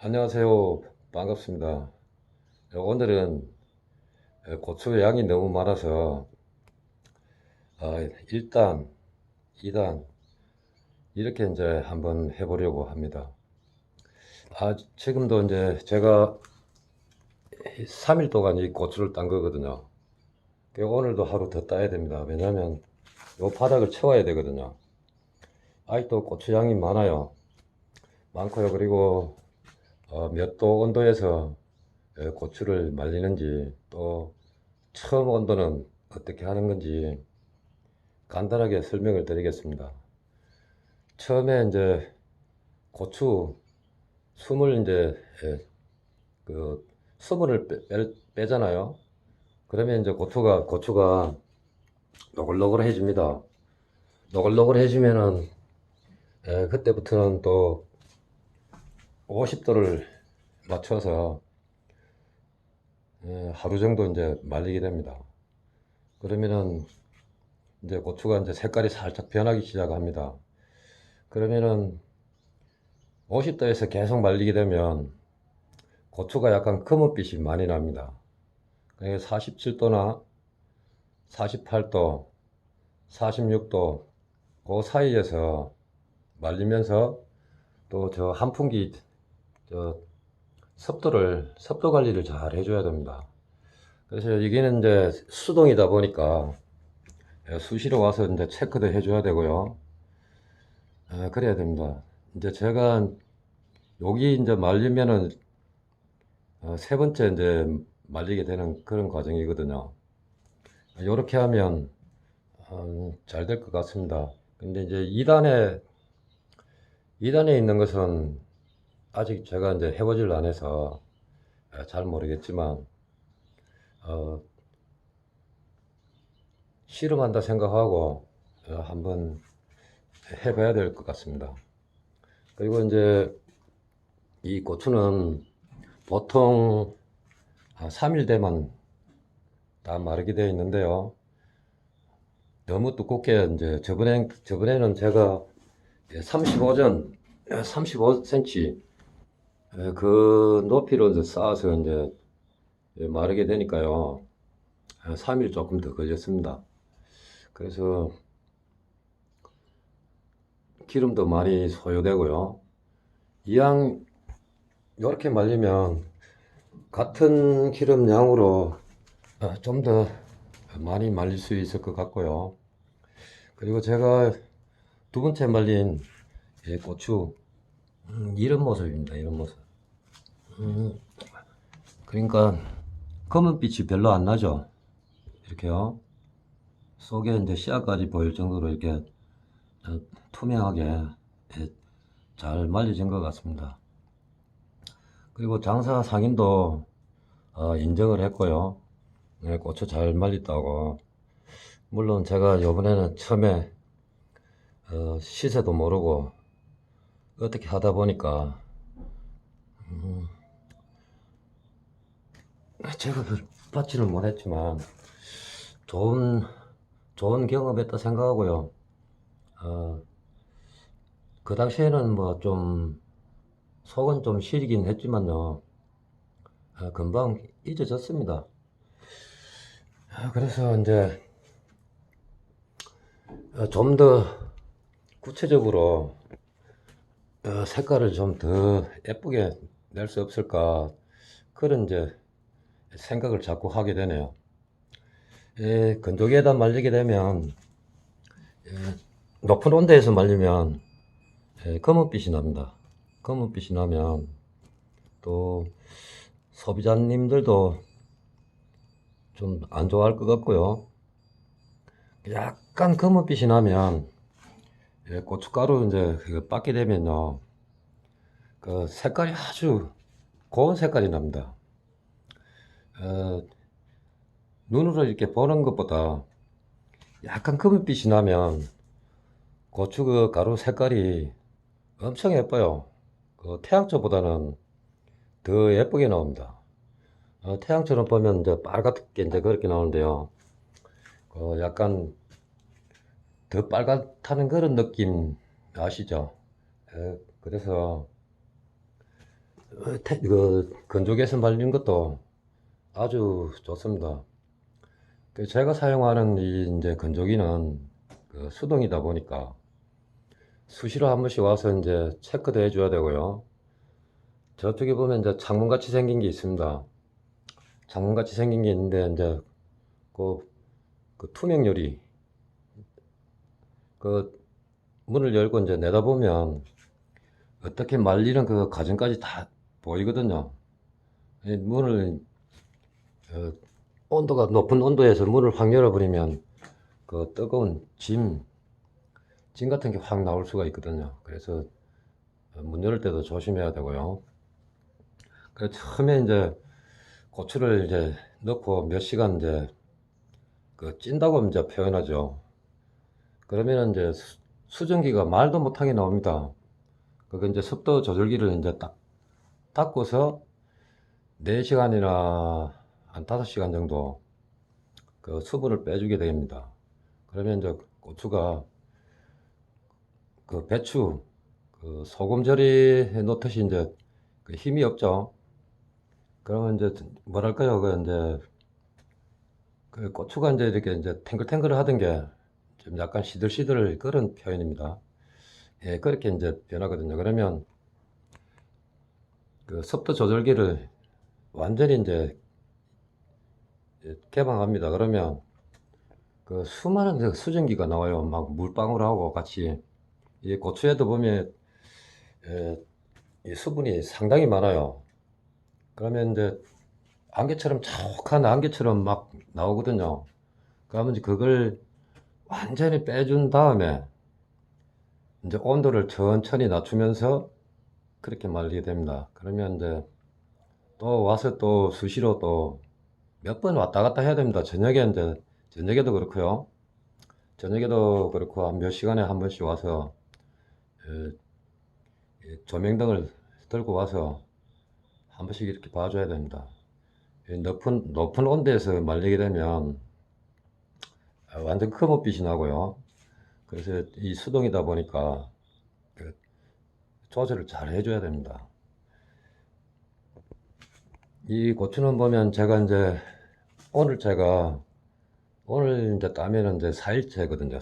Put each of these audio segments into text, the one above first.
안녕하세요. 반갑습니다. 오늘은 고추 양이 너무 많아서 1단, 2단 이렇게 이제 한번 해보려고 합니다. 지금도 이제 제가 3일 동안 이 고추를 딴 거거든요. 오늘도 하루 더 따야 됩니다. 왜냐하면 요 바닥을 채워야 되거든요. 아직도 고추 양이 많아요. 많고요. 그리고 몇 도 온도에서 고추를 말리는지, 또 처음 온도는 어떻게 하는 건지 간단하게 설명을 드리겠습니다. 처음에 이제 고추 숨을 이제 그 수분을 빼잖아요. 그러면 이제 고추가 노글노글해집니다. 노글노글해지면은 그때부터는 또 50도를 맞춰서 하루 정도 이제 말리게 됩니다. 그러면은 이제 고추가 이제 색깔이 살짝 변하기 시작합니다. 그러면은 50도에서 계속 말리게 되면 고추가 약간 검은빛이 많이 납니다. 47도나 48도, 46도 그 사이에서 말리면서 또 저 한풍기 저 습도 관리를 잘 해줘야 됩니다. 그래서 이게는 이제 수동이다 보니까 수시로 와서 이제 체크도 해줘야 되고요. 그래야 됩니다. 이제 제가 여기 이제 말리면은 세 번째 이제 말리게 되는 그런 과정이거든요. 이렇게 하면 잘 될 것 같습니다. 근데 이제 2단에 있는 것은 아직 제가 이제 해보질 안 해서 잘 모르겠지만, 어, 실험한다 생각하고 한번 해봐야 될 것 같습니다. 그리고 이제 이 고추는 보통 3일 대만 다 마르게 되어 있는데요. 너무 두껍게 이제 저번에는 제가 35전 35cm 그 높이로 이제 쌓아서 이제 마르게 되니까요. 3일 조금 더 걸렸습니다. 그래서 기름도 많이 소요되고요. 이왕 이렇게 말리면 같은 기름 양으로 좀 더 많이 말릴 수 있을 것 같고요. 그리고 제가 두 번째 말린 고추 이런 모습입니다. 이런 모습. 그러니까 검은빛이 별로 안 나죠. 이렇게요. 속에 이제 씨앗까지 보일 정도로 이렇게 투명하게 잘 말려진 것 같습니다. 그리고 장사 상인도 인정을 했고요. 네, 고추 잘 말렸다고. 물론 제가 이번에는 처음에 시세도 모르고 어떻게 하다 보니까 제가 별 받지는 못했지만 좋은 경험했다 생각하고요. 어, 그 당시에는 뭐 좀 속은 좀 시리긴 했지만요. 금방 잊어졌습니다. 그래서 이제 좀 더 구체적으로 색깔을 좀 더 예쁘게 낼 수 없을까, 그런 이제 생각을 자꾸 하게 되네요. 건조기에다 말리게 되면 높은 온도에서 말리면 검은빛이 납니다. 검은빛이 나면 또 소비자님들도 좀 안 좋아할 것 같고요. 약간 검은빛이 나면 고춧가루 이제 그거 빻게 되면요, 그 색깔이 아주 고운 색깔이 납니다. 어, 눈으로 이렇게 보는 것보다 약간 검은빛이 나면 고추 그 가루 색깔이 엄청 예뻐요. 그 태양초보다는 더 예쁘게 나옵니다. 태양처럼 보면 이제 빨갛게 이제 그렇게 나오는데요. 약간 더 빨갛다는 그런 느낌 아시죠? 그래서 건조기에서 말리는 것도 아주 좋습니다. 제가 사용하는 이 이제 건조기는 수동이다 보니까 수시로 한 번씩 와서 이제 체크도 해줘야 되고요. 저쪽에 보면 이제 창문같이 생긴 게 있습니다. 창문같이 생긴 게 있는데 이제 그 투명 유리 그 문을 열고 이제 내다보면 어떻게 말리는 그 과정까지 다 보이거든요. 이 문을 온도가 높은 온도에서 문을 확 열어버리면 그 뜨거운 짐 같은 게 확 나올 수가 있거든요. 그래서 문 열을 때도 조심해야 되고요. 그래서 처음에 이제 고추를 이제 넣고 몇 시간 이제 찐다고 이제 표현하죠. 그러면 이제 수증기가 말도 못하게 나옵니다. 그거 이제 습도 조절기를 이제 딱 닦고서 4시간이나 한 5시간 정도 그 수분을 빼주게 됩니다. 그러면 이제 고추가 그 배추 소금 절이해 놓듯이 이제 힘이 없죠. 그러면 이제 뭐랄까요, 이제 고추가 이제 이렇게 이제 탱글탱글 하던 게 좀 약간 시들시들 그런 표현입니다. 예, 그렇게 이제 변하거든요. 그러면 습도 조절기를 완전히 이제 개방합니다. 그러면 수많은 수증기가 나와요. 막 물방울하고 같이. 이 고추에도 보면 이 수분이 상당히 많아요. 그러면 이제 안개처럼 촉한 안개처럼 막 나오거든요. 그러면 이제 그걸 완전히 빼준 다음에 이제 온도를 천천히 낮추면서 그렇게 말리게 됩니다. 그러면 이제 또 와서 또 수시로 또 몇 번 왔다 갔다 해야 됩니다. 저녁에도 그렇고요. 저녁에도 그렇고 한 몇 시간에 한 번씩 와서 조명등을 들고 와서 한 번씩 이렇게 봐줘야 됩니다. 높은 온도에서 말리게 되면 완전 검은빛이 나고요. 그래서 이 수동이다 보니까 조절을 잘 해줘야 됩니다. 이 고추는 보면 제가 이제 오늘 이제 따면은 이제 4일째거든요.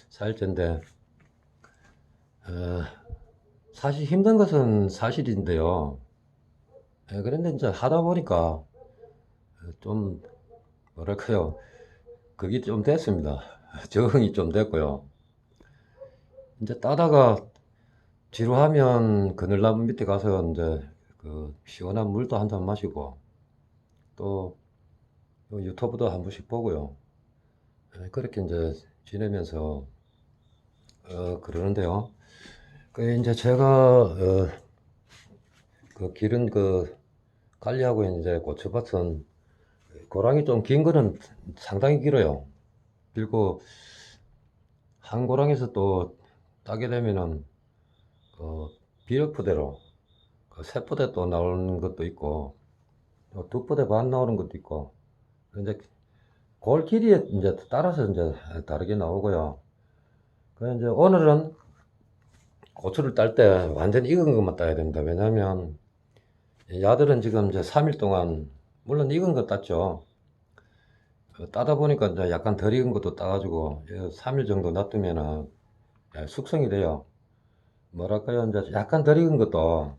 4일째인데 사실 힘든 것은 사실인데요. 그런데 이제 하다 보니까 좀 뭐랄까요, 그게 좀 됐습니다. 적응이 좀 됐고요. 이제 따다가 지루하면 그늘나무 밑에 가서 이제 시원한 물도 한 잔 마시고 또 유튜브도 한 번씩 보고요. 그렇게 이제 지내면서 그러는데요. 이제 제가 기른 관리하고 있는 이제 고추밭은 고랑이 좀 긴 거는 상당히 길어요. 그리고 한 고랑에서 또 따게 되면은 비료포대로 세 포대 또 나오는 것도 있고 두 포대 반 나오는 것도 있고 이제 골 길이에 이제 따라서 이제 다르게 나오고요. 이제 오늘은 고추를 딸 때 완전히 익은 것만 따야 됩니다. 왜냐면 야들은 지금 이제 3일 동안 물론 익은 거 땄죠. 따다 보니까 이제 약간 덜 익은 것도 따가지고 3일 정도 놔두면은 숙성이 돼요. 뭐랄까요, 이제 약간 덜 익은 것도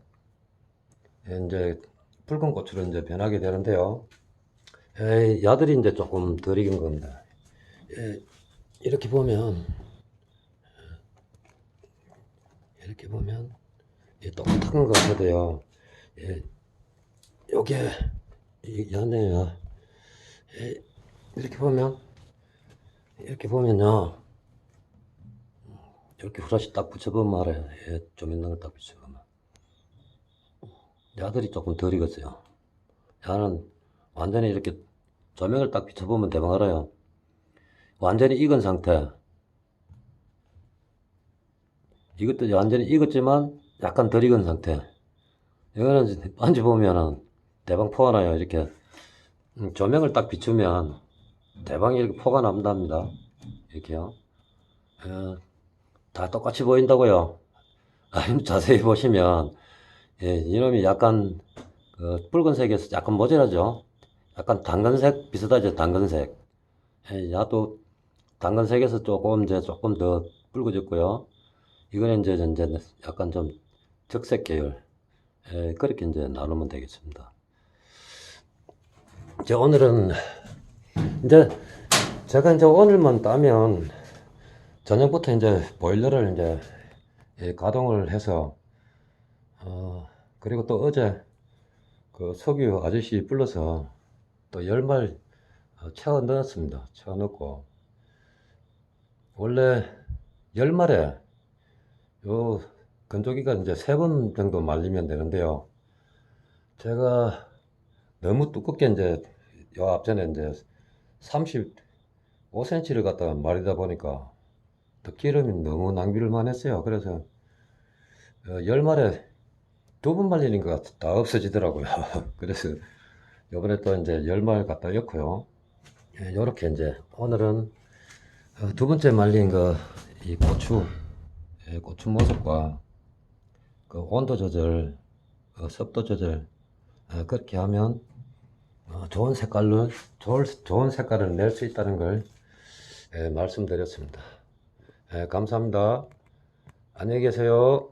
이제 붉은 고추로 이제 변하게 되는데요. 야들이 이제 조금 덜 익은 겁니다. 이렇게 보면 똑같은 것 같아도요. 요게 야네요. 이렇게 보면요. 이렇게 후라시 딱 붙여보면 알아요. 조명등을 딱 붙여보면. 야들이 조금 덜 익었어요. 야는 완전히 이렇게 조명을 딱 비춰보면 대박 알아요. 완전히 익은 상태. 이것도 완전히 익었지만 약간 덜 익은 상태. 이거는 만져보면은 대방 포가 나요. 이렇게 조명을 딱 비추면 대방이 이렇게 포가 난답니다. 이렇게요. 다 똑같이 보인다고요. 아니면 자세히 보시면 예, 이놈이 약간 그 붉은색에서 약간 모자라죠. 약간 당근색 비슷하죠, 당근색. 예, 야도 당근색에서 조금 더 붉어졌고요. 이거는 이제 약간 좀 적색 계열. 예, 그렇게 이제 나누면 되겠습니다. 이제 오늘은 이제 제가 이제 오늘만 따면 저녁부터 이제 보일러를 이제 가동을 해서 그리고 또 어제 그 석유 아저씨 불러서 또 10말 채워 넣었습니다. 채워 넣고 원래 10말에 요 건조기가 이제 3번 정도 말리면 되는데요. 제가 너무 두껍게 이제 요 앞전에 이제 35cm를 갖다가 말리다 보니까 또 기름이 너무 낭비를 많이 했어요. 그래서 10말에 2번 말리니까 다 없어지더라고요. 그래서 요번에 또 이제 10말 갖다 넣고요. 요렇게 이제 오늘은 두 번째 말린 이 고추, 고추 모습과 그 온도 조절, 습도 조절, 그렇게 하면 좋은 색깔을 낼 수 있다는 걸 말씀드렸습니다. 감사합니다. 안녕히 계세요.